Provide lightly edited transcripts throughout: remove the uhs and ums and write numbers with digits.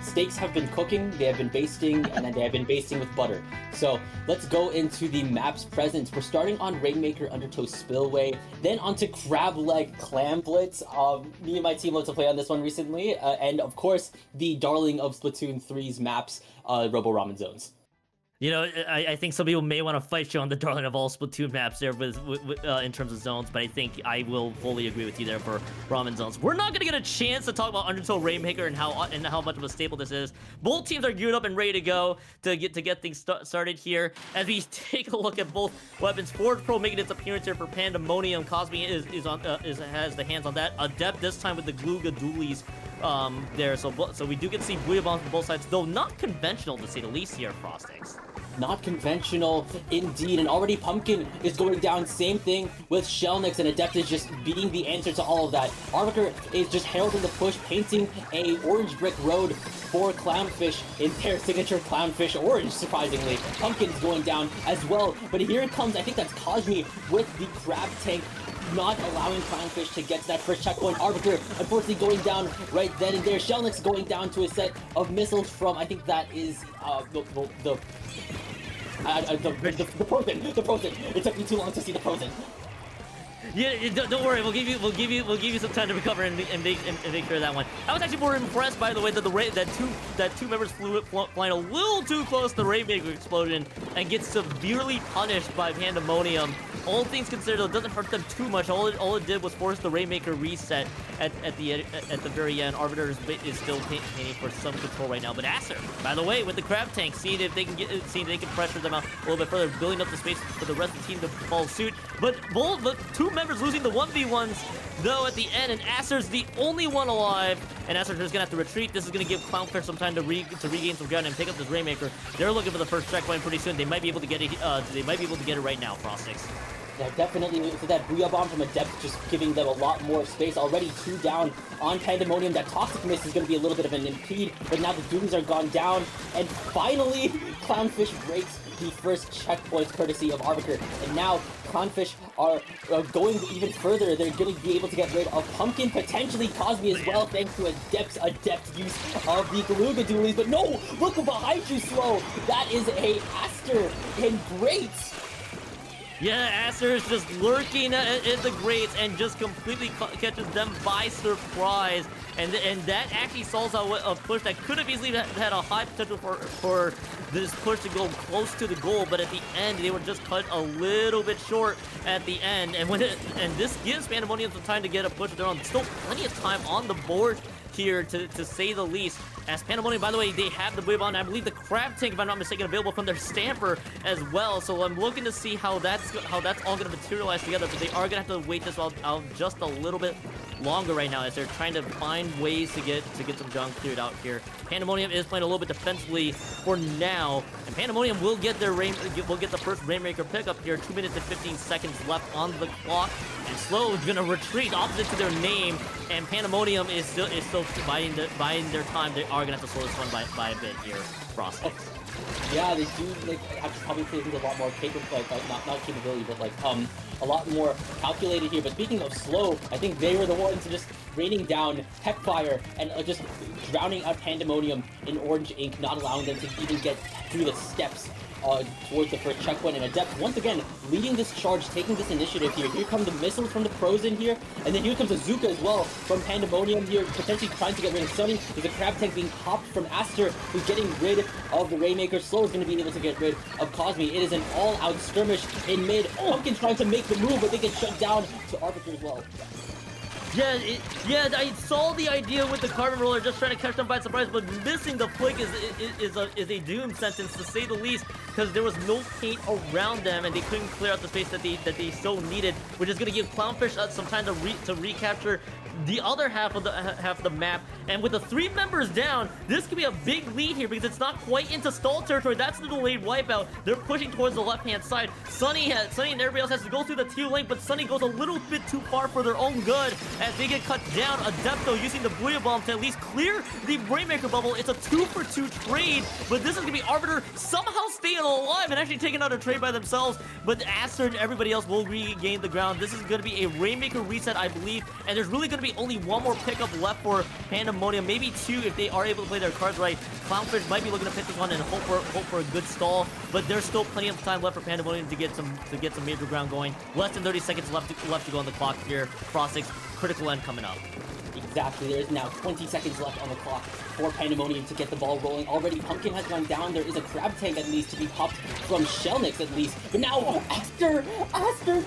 steaks have been cooking, they have been basting, and then they have been basting with butter. So let's go into the map's presence. We're starting on Rainmaker Undertow Spillway, then onto Crab Leg Clam Blitz. Me and my team love to play on this one recently, and of course, the darling of Splatoon 3's maps, Robo Ramen Zones. You know, I think some people may want to fight you on the darling of all Splatoon maps there in terms of zones, but I think I will fully agree with you there for ramen zones. We're not going to get a chance to talk about Undertow Rainmaker and how much of a staple this is. Both teams are geared up and ready to go to get things started here. As we take a look at both weapons, Forge Pro making its appearance here for Pandemonium. Cosby has the hands on that. Adept this time with the Glooga Doolies there. So we do get to see Booyah Bombs from both sides, though not conventional to say the least here, Frostix. Not conventional, indeed, and already Pumpkin is going down. Same thing with Shellnix, and Adept is just being the answer to all of that. Arbiter is just heralding the push, painting a orange brick road for Clownfish in their signature Clownfish orange, surprisingly. Pumpkin's going down as well, but here it comes. I think that's Cosme with the Crab Tank, not allowing Clownfish to get to that first checkpoint. Arbiter, unfortunately, going down right then and there. Shellnix going down to a set of missiles from, I think that is the Prozen. It took me too long to see the Prozen. Yeah, don't worry. We'll give you some time to recover and make sure of that one. I was actually more impressed, by the way, that that two members flying a little too close to the Rainmaker explosion and get severely punished by Pandemonium. All things considered, it doesn't hurt them too much. All it did was force the Rainmaker reset at the very end. Arbiter is still painting for some control right now. But Acer, by the way, with the Crab Tank, seeing if they can pressure them out a little bit further, building up the space for the rest of the team to follow suit. But both the two members losing the 1v1s though at the end, and Acer's the only one alive, and Acer's just gonna have to retreat. This is gonna give Clownfish some time to regain some ground and pick up this Rainmaker. They're looking for the first checkpoint pretty soon. They might be able to get it. They might be able to get it right now, Frostix. Yeah, definitely. So that Booyah Bomb from Adept just giving them a lot more space. Already 2 down on Pandemonium. That Toxic Mist is going to be a little bit of an impede, but now the Dooms are gone down. And finally, Clownfish breaks the first checkpoint courtesy of Arbiter. And now Clownfish are going even further. They're going to be able to get rid of Pumpkin, potentially Cosme as well, thanks to adept use of the Glooga Doolies. But no! Look behind you, Slow! That is a Aster, and great! Yeah, Acer is just lurking at the grates and just completely catches them by surprise. And that actually solves out a push that could have easily had a high potential for this push to go close to the goal, but at the end they were just cut a little bit short at the end. And this gives Pandemonium some time to get a push of their own. Still plenty of time on the board here, to say the least. As Pandemonium, by the way, they have the Booyah Bomb, and I believe the Crab Tank, if I'm not mistaken, available from their Stamper as well. So I'm looking to see how that's all going to materialize together, but they are going to have to wait this out just a little bit longer right now as they're trying to find ways to get some junk cleared out here. Pandemonium is playing a little bit defensively for now, and Pandemonium will get the first Rainmaker pickup here. 2 minutes and 15 seconds left on the clock, and Slow is gonna retreat opposite to their name, and Pandemonium is still biding their time. They are gonna have to slow this one by a bit here. Frosty. Yeah, they do have to probably play things a lot more capable, not capability, but a lot more calculated here. But speaking of Slow, I think they were the ones just raining down Heckfire and just drowning out Pandemonium in orange ink, not allowing them to even get through the steps towards the first checkpoint. And Adept, once again, leading this charge, taking this initiative here. Here come the missiles from the pros in here, and then here comes Azuka as well from Pandemonium here, potentially trying to get rid of Sunny. There's a Crab Tank being popped from Aster, who's getting rid of the Rainmaker. Slow is going to be able to get rid of Cosme. It is an all-out skirmish in mid. Pumpkin's trying to make the move, but they get shut down to Arbiter as well. Yeah, I saw the idea with the Carbon Roller, just trying to catch them by surprise, but missing the flick is a doom sentence, to say the least, because there was no paint around them and they couldn't clear out the space that they so needed, which is going to give Clownfish some time to recapture the other half of the map. And with the 3 members down, this could be a big lead here because it's not quite into stall territory. That's the delayed wipeout. They're pushing towards the left-hand side. Sunny and everybody else has to go through the teal lane, but Sunny goes a little bit too far for their own good as they get cut down. Adepto using the Booyah Bomb to at least clear the Rainmaker bubble. It's a 2-for-2 trade, but this is going to be Arbiter somehow staying alive and actually taking out a trade by themselves. But Aster and everybody else will regain the ground. This is going to be a Rainmaker reset, I believe, and there's really going to be only one more pickup left for Pandemonium, maybe two if they are able to play their cards right. Clownfish might be looking to pick this one and hope for a good stall, but there's still plenty of time left for Pandemonium to get some major ground going. Less than 30 seconds left to go on the clock here. Frostix, critical end coming up. Exactly, there is now 20 seconds left on the clock for Pandemonium to get the ball rolling. Already, Pumpkin has gone down. There is a Crab Tank at least to be popped from Shellnix at least. But now, Aster,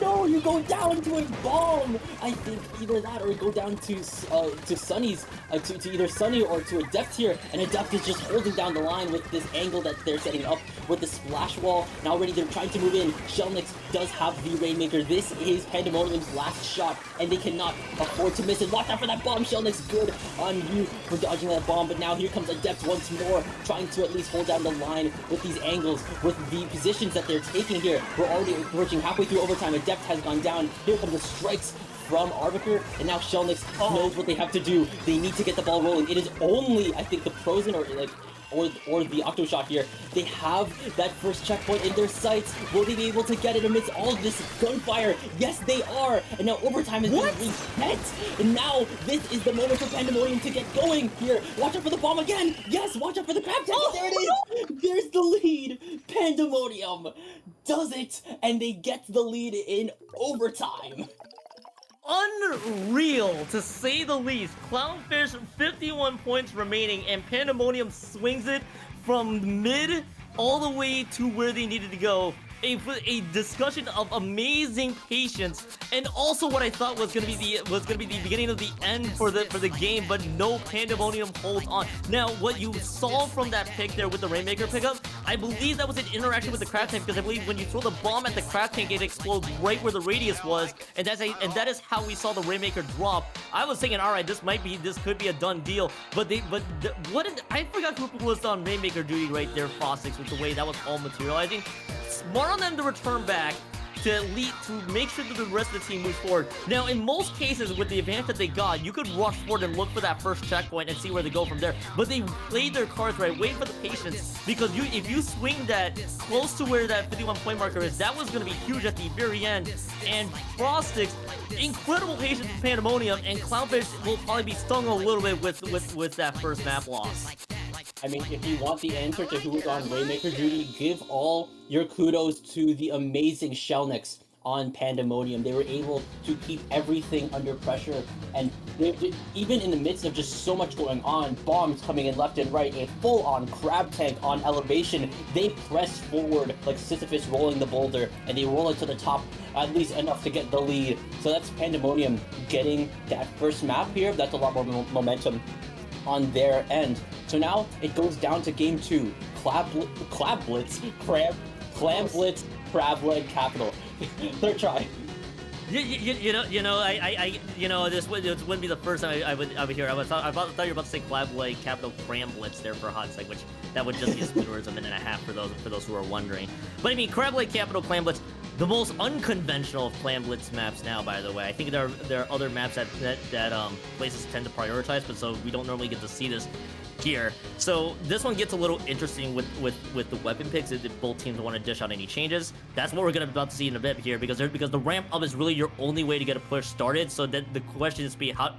no, you go down to a bomb. I think either that or go down to Sunny's, to either Sunny or to Adept here. And Adept is just holding down the line with this angle that they're setting up with the splash wall. Now already they're trying to move in. Shellnix does have the Rainmaker. This is Pandemonium's last shot, and they cannot afford to miss it. Watch out for that bomb. Shellnix, good on you for dodging that bomb, but now here comes Adept once more, trying to at least hold down the line with these angles, with the positions that they're taking here. We're already approaching halfway through overtime. Adept has gone down. Here comes the strikes from Arbiter, and now Shellnix knows what they have to do. They need to get the ball rolling. It is only, I think, the Frozen or the Octo Shot here. They have that first checkpoint in their sights. Will they be able to get it amidst all this gunfire? Yes, they are. And now overtime is being reset. And now this is the moment for Pandemonium to get going here. Watch out for the bomb again. Yes, watch out for the Crab Tank. There it is. There's the lead. Pandemonium does it, and they get the lead in overtime. Unreal, to say the least. Clownfish, 51 points remaining, and Pandemonium swings it from mid all the way to where they needed to go. A discussion of amazing patience, and also what I thought was gonna be the beginning of the end for the game, but no, Pandemonium holds on. Now, what you saw from that pick there with the Rainmaker pickup, I believe that was an interaction with the Crab Tank, because I believe when you throw the bomb at the Crab Tank, it explodes right where the radius was, and that is how we saw the Rainmaker drop. I was thinking, all right, this could be a done deal, but I forgot who was on Rainmaker duty right there, Frostix, with the way that was all materializing. Smart on them to return back to make sure that the rest of the team moves forward. Now, in most cases, with the advantage that they got, you could rush forward and look for that first checkpoint and see where they go from there. But they played their cards right, wait for the patience, because if you swing that close to where that 51 point marker is, that was going to be huge at the very end. And Frostix, incredible patience with Pandemonium, and Clownfish will probably be stung a little bit with that first map loss. I mean, if you want the answer to who is on Rainmaker duty, give all your kudos to the amazing Shellnix on Pandemonium. They were able to keep everything under pressure, and even in the midst of just so much going on, bombs coming in left and right, a full-on Crab Tank on elevation, they press forward like Sisyphus rolling the boulder, and they roll it to the top, at least enough to get the lead. So that's Pandemonium getting that first map here. That's a lot more momentum on their end. So now it goes down to game 2. Clam Blitz, Crab Leg Capital. Third try. This wouldn't be the first time I would hear. I thought you were about to say Crab Leg Capital Cram Blitz there for a hot sec, which that would just be split words a minute and a half for those who are wondering. But I mean, Crab Leg Capital Clam Blitz, the most unconventional of Clam Blitz maps now, by the way. I think there are other maps that places tend to prioritize, but so we don't normally get to see this here. So this one gets a little interesting with the weapon picks if both teams want to dish out any changes. That's what we're gonna about to see in a bit here, because the ramp up is really your only way to get a push started. So that the question is how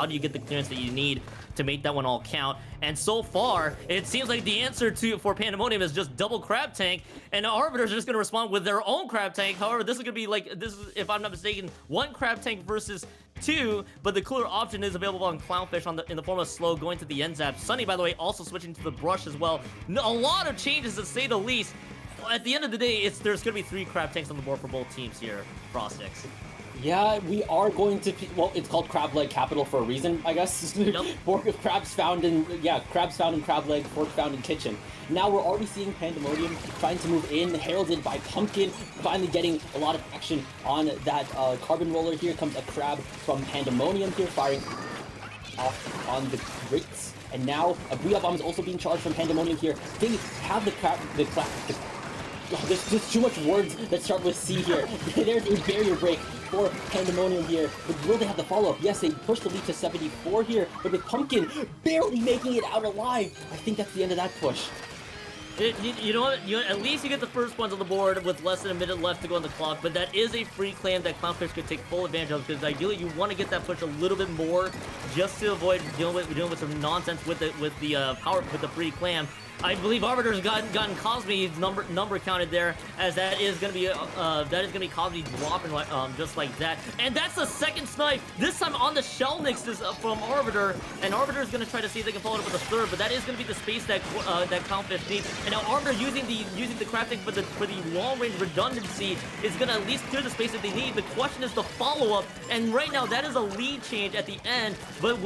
do you get the clearance that you need to make that one all count? And so far, it seems like the answer for Pandemonium is just double Crab Tank, and the Arbiters are just gonna respond with their own Crab Tank. However, this is gonna be if I'm not mistaken, 1 Crab Tank versus 2, but the cooler option is available on Clownfish in the form of slow going to the end zap. Sunny, by the way, also switching to the brush as well. A lot of changes, to say the least. At the end of the day, there's going to be 3 Crab Tanks on the board for both teams here, Frostix. Yeah, we are going to, well, it's called Crab Leg Capital for a reason, I guess. Yep. Crabs found in Crab Leg, fork found in kitchen. Now we're already seeing Pandemonium trying to move in, heralded by Pumpkin, finally getting a lot of action on that carbon roller. Here comes a crab from Pandemonium here, firing off on the grates. And now a Booyah Bomb is also being charged from Pandemonium here. They have the Oh, there's too much words that start with C here. There's a barrier break for Pandemonium here. But will they have the follow-up? Yes, they push the lead to 74 here, but with Pumpkin barely making it out alive, I think that's the end of that push. You know what? At least you get the first points on the board with less than a minute left to go on the clock, but that is a free claim that Clownfish could take full advantage of, because ideally you want to get that push a little bit more just to avoid dealing with some nonsense with the free claim. I believe Arbiter's gotten Cosme's number counted there, as that is gonna be Cosme dropping just like that. And that's the second snipe, this time on the Shell Nix from Arbiter, and Arbiter's gonna try to see if they can follow it up with a third, but that is gonna be the space that Clownfish needs. And now Arbiter using the crafting for the long range redundancy is gonna at least clear the space that they need. The question is the follow up, and right now that is a lead change at the end, but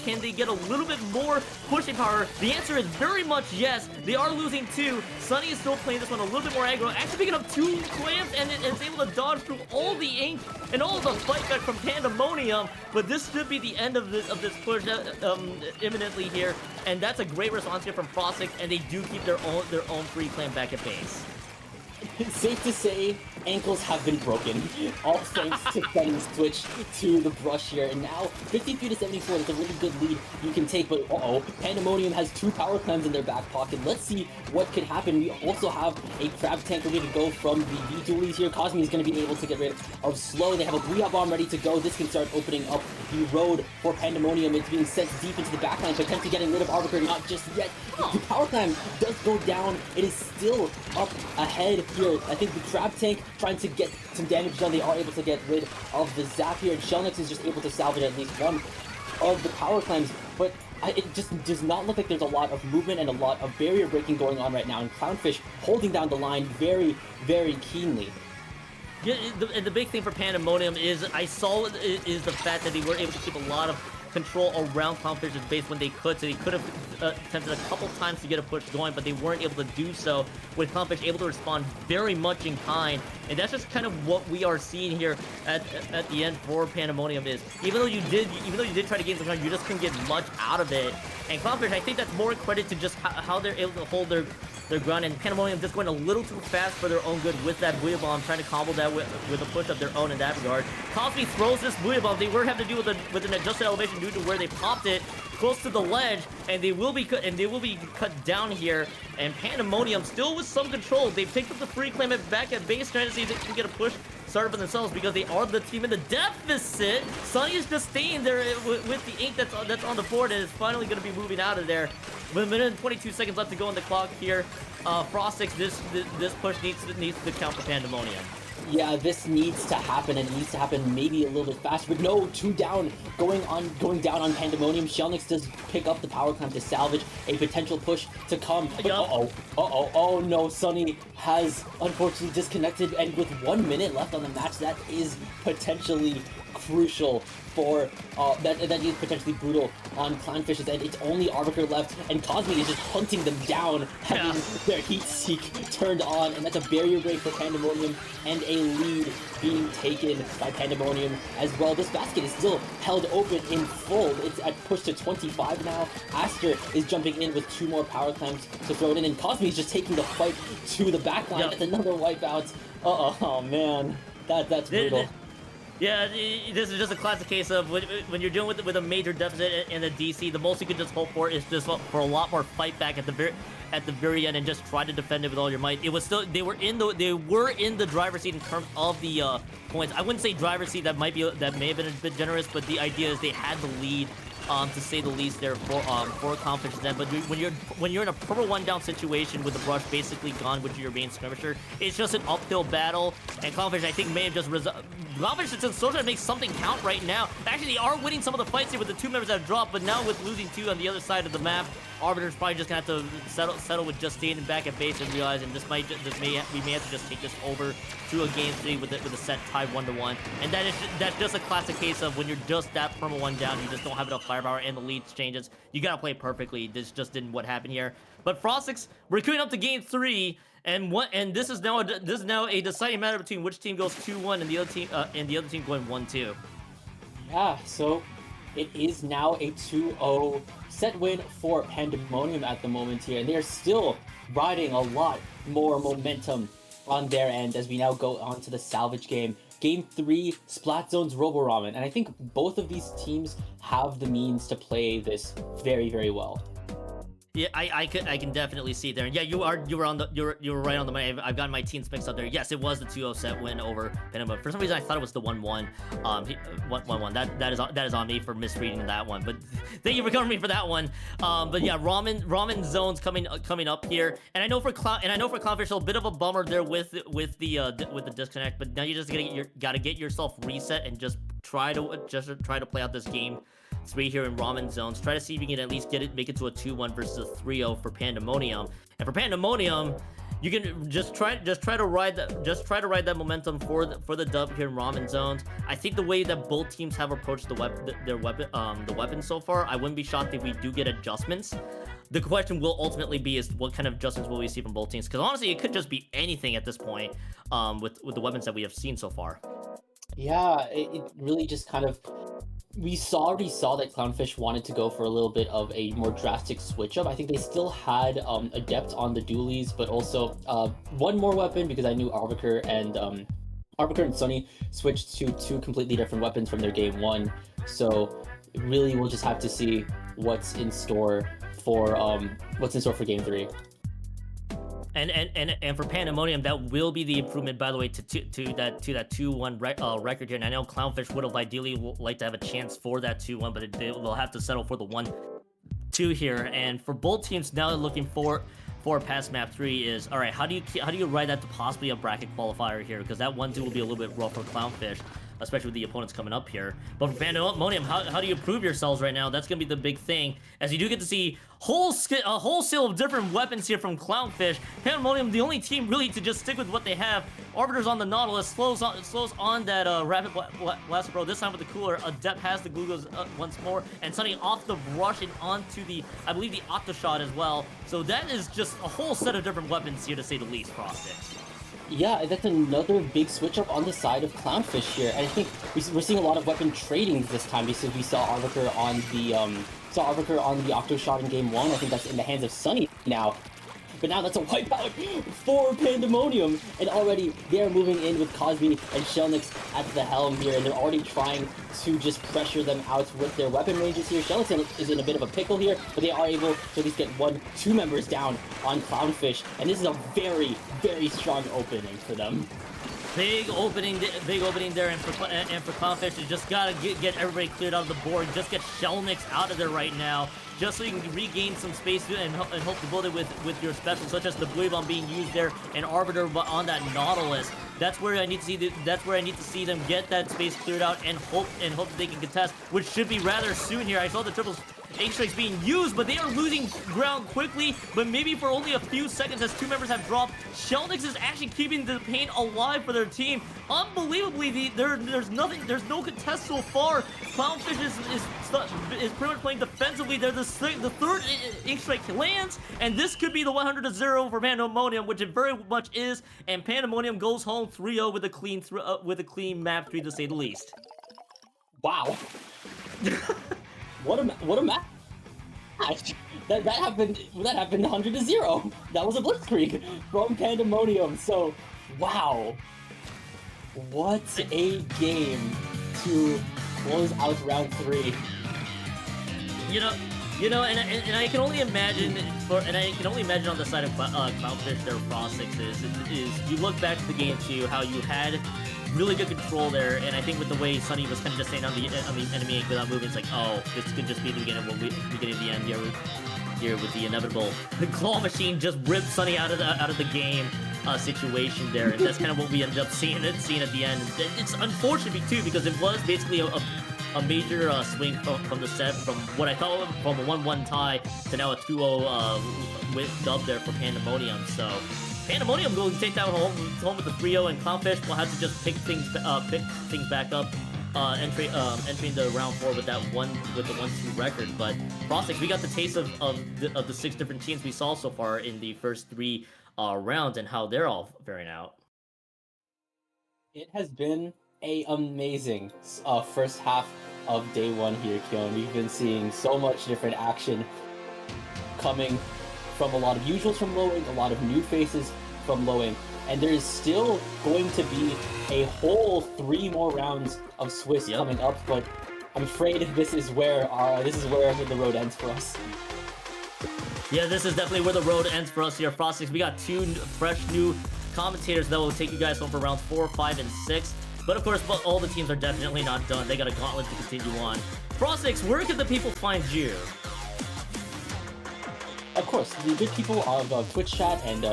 can they get a little bit more pushing power? The answer is very much yes. They are losing 2. Sunny is still playing this one a little bit more aggro, actually picking up 2 clamps and is able to dodge through all the ink and all the fight back from Pandemonium. But this should be the end of this push imminently here, and that's a great response here from Frostic, and they do keep their own free clam back at base. It's safe to say ankles have been broken, all thanks to Sunny's switch to the brush here. And now 53 to 74 is a really good lead you can take, but Pandemonium has 2 power clams in their back pocket. Let's see what could happen. We also have a crab tank ready to go from the V-Dualies here. Cosme is going to be able to get rid of Slow. They have a Booyah Bomb ready to go. This can start opening up the road for Pandemonium. It's being sent deep into the backline, potentially getting rid of Arbiter, not just yet. The power clam does go down. It is still up ahead here. I think the crab tank trying to get some damage done. They are able to get rid of the zap here, and Shellnix is just able to salvage at least one of the power claims, but it just does not look like there's a lot of movement and a lot of barrier breaking going on right now, and Clownfish holding down the line very, very keenly. Yeah, the big thing for Pandemonium is the fact that they were able to keep a lot of control around Clownfish's base when they could, so they could have attempted a couple times to get a push going, but they weren't able to do so, with Clownfish able to respond very much in kind. And that's just kind of what we are seeing here at the end for Pandemonium. Is even though you did try to gain some time, you just couldn't get much out of it. And Clownfish, I think that's more credit to just how they're able to hold their ground, and Pandemonium just going a little too fast for their own good with that Booyah Bomb, trying to combo that with a push of their own in that regard. Cosme throws this Booyah Bomb. They were having to do with an adjusted elevation due to where they popped it close to the ledge, and they will be cut down here. And Pandemonium still with some control. They picked up the free claim back at base, trying to see if they can get a push started for themselves, because they are the team in the deficit. Sunny is just staying there with the ink that's on the board, and is finally going to be moving out of there. With a minute and 22 seconds left to go on the clock here, Frostix, this push needs to count for Pandemonium. Yeah, this needs to happen, and it needs to happen maybe a little bit faster, but no, 2 down, going down on Pandemonium. Shellnix does pick up the power clamp to salvage a potential push to come, but oh no, Sunny has unfortunately disconnected, and with 1 minute left on the match, that is potentially crucial for that is potentially brutal on Clownfish's end. It's only Arbiter left, and Cosme is just hunting them down, having their Heat Seek turned on, and that's a barrier break for Pandemonium, and a lead being taken by Pandemonium as well. This basket is still held open in full. It's at push to 25 now. Aster is jumping in with 2 more power clams to throw it in, and Cosme is just taking the fight to the backline. That's another wipeout. Oh man, that's brutal. Yeah, this is just a classic case of when you're dealing with a major deficit in the DC, the most you can just hope for is just for a lot more fight back at the very end, and just try to defend it with all your might. It was still they were in the driver's seat in terms of the points. I wouldn't say driver's seat, that may have been a bit generous, but the idea is they had the lead, to say the least, there for Confidence then. But when you're in a purple 1 down situation with the brush basically gone with your main skirmisher, it's just an uphill battle, and Confidence, I think, may have just Confidence is still trying to make something count right now. Actually, they are winning some of the fights here with the 2 members that have dropped, but now with losing 2 on the other side of the map, Arbiter's probably just gonna have to settle with just staying back at base, and realize, and we may have to just take this over to a game 3 with a set tie 1-1. And that's just a classic case of when you're just that perma 1 down, you just don't have enough firepower, and the lead changes. You gotta play perfectly. This just didn't what happened here. But Frostix, we're coming up to game 3, and this is now a deciding matter between which team goes 2-1 and the other team going 1-2. Yeah, so it is now a 2-0 set win for Pandemonium at the moment here, and they are still riding a lot more momentum on their end as we now go on to the salvage game. Game 3, Splatzone's Roboramen, and I think both of these teams have the means to play this very, very well. Yeah, I can definitely see there. Yeah, you were right on the money. I've gotten my teams mixed up there. Yes, it was the 2-0 set win over Pandemonium. For some reason, I thought it was the 1-1. 1-1. That is on me for misreading that one. But thank you for covering me for that one. But yeah, ramen zones coming up here. And I know for Clownfish, a bit of a bummer there with the disconnect. But now you just gotta get yourself reset and just try to play out this game 3 here in ramen zones. Try to see if you can at least make it to a 2-1 versus a 3-0 for Pandemonium. And for Pandemonium, you can just try to ride that momentum for the dub here in ramen zones. I think the way that both teams have approached the weapon so far, I wouldn't be shocked if we do get adjustments. The question will ultimately be is what kind of adjustments will we see from both teams? Because honestly, it could just be anything at this point with the weapons that we have seen so far. Yeah, it really just kind of... We already saw that Clownfish wanted to go for a little bit of a more drastic switch up. I think they still had Adept on the dualies, but also one more weapon because I knew Arbiter and Sunny switched to 2 completely different weapons from their game 1. So really, we'll just have to see what's in store for game 3. And for Pandemonium, that will be the improvement, by the way, to that 2-1 record here. And I know Clownfish would have ideally liked to have a chance for that 2-1, but they'll have to settle for the 1-2 here. And for both teams now looking for past map 3 is, all right, how do you ride that to possibly a bracket qualifier here? Because that 1-2 will be a little bit rough for Clownfish, especially with the opponents coming up here. But for Pandemonium, how do you prove yourselves right now? That's going to be the big thing, as you do get to see a wholesale of different weapons here from Clownfish. Pandemonium, the only team really to just stick with what they have. Arbiter's on the Nautilus, slows on that Rapid Blaster Pro, this time with the cooler. Adept has the glucose once more, and Sunny off the brush and onto the, I believe, the Octoshot as well. So that is just a whole set of different weapons here, to say the least, Frosted. Yeah, that's another big switch up on the side of Clownfish here, and I think we're seeing a lot of weapon trading this time because we saw Arbiter on the Octoshot in game 1. I think that's in the hands of Sunny now. But now that's a wipeout for Pandemonium, and already they're moving in with Cosby and Shelnix at the helm here, and they're already trying to just pressure them out with their weapon ranges here. Shelnix is in a bit of a pickle here, but they are able to at least get 1-2 members down on Clownfish, and this is a very, very strong opening for them. Big opening there, and for Clownfish, you just gotta get everybody cleared out of the board. Just get Shelnix out of there right now, just so you can regain some space and hope to build it with your specials, such as the Blue Bomb being used there, and Arbiter on that Nautilus. That's where I need to see them get that space cleared out and hope that they can contest, which should be rather soon here. I saw the triples H-Strikes being used, but they are losing ground quickly, but maybe for only a few seconds as 2 members have dropped. Shelnix is actually keeping the pain alive for their team. Unbelievably, there's no contest so far. Clownfish is pretty much playing defensively. They're the 3rd H-Strike lands, and this could be the 100-0 for Pandemonium, which it very much is, and Pandemonium goes home 3-0 with a clean map 3, to say the least. Wow. What a match! That happened 100-0. That was a blitzkrieg from Pandemonium. So, wow, what a game to close out round 3. And I can only imagine on the side of Clownfish, their Frostix is you look back to the game 2, how you had really good control there, and I think with the way Sunny was kind of just staying on the enemy ink without moving, it's like, oh, this could just be the beginning of the end here with the inevitable. The claw machine just ripped Sunny out of the game situation there, and that's kind of what we ended up seeing at the end. It's unfortunate too, because it was basically a major swing from the set, from what I thought from a 1-1 tie to now a 2-0 with dub there for Pandemonium. So Pandemonium will take that home with the 3-0, and Clownfish will have to just pick things back up, entering the round 4 with the 1-2 record. But Frostix, we got the taste of the 6 different teams we saw so far in the first 3 rounds and how they're all faring out. It has been an amazing first half of day one here, Kyon. We've been seeing so much different action coming from a lot of usuals from Lowing, a lot of new faces from Lowing, and there's still going to be a whole 3 more rounds of Swiss coming up, but I'm afraid this is where the road ends for us. Yeah, this is definitely where the road ends for us here, Frostix. We got 2 fresh new commentators that will take you guys home for rounds 4, 5, and 6. But of course, all the teams are definitely not done. They got a gauntlet to continue on. Frostix, where can the people find you? Of course, the good people of Twitch chat and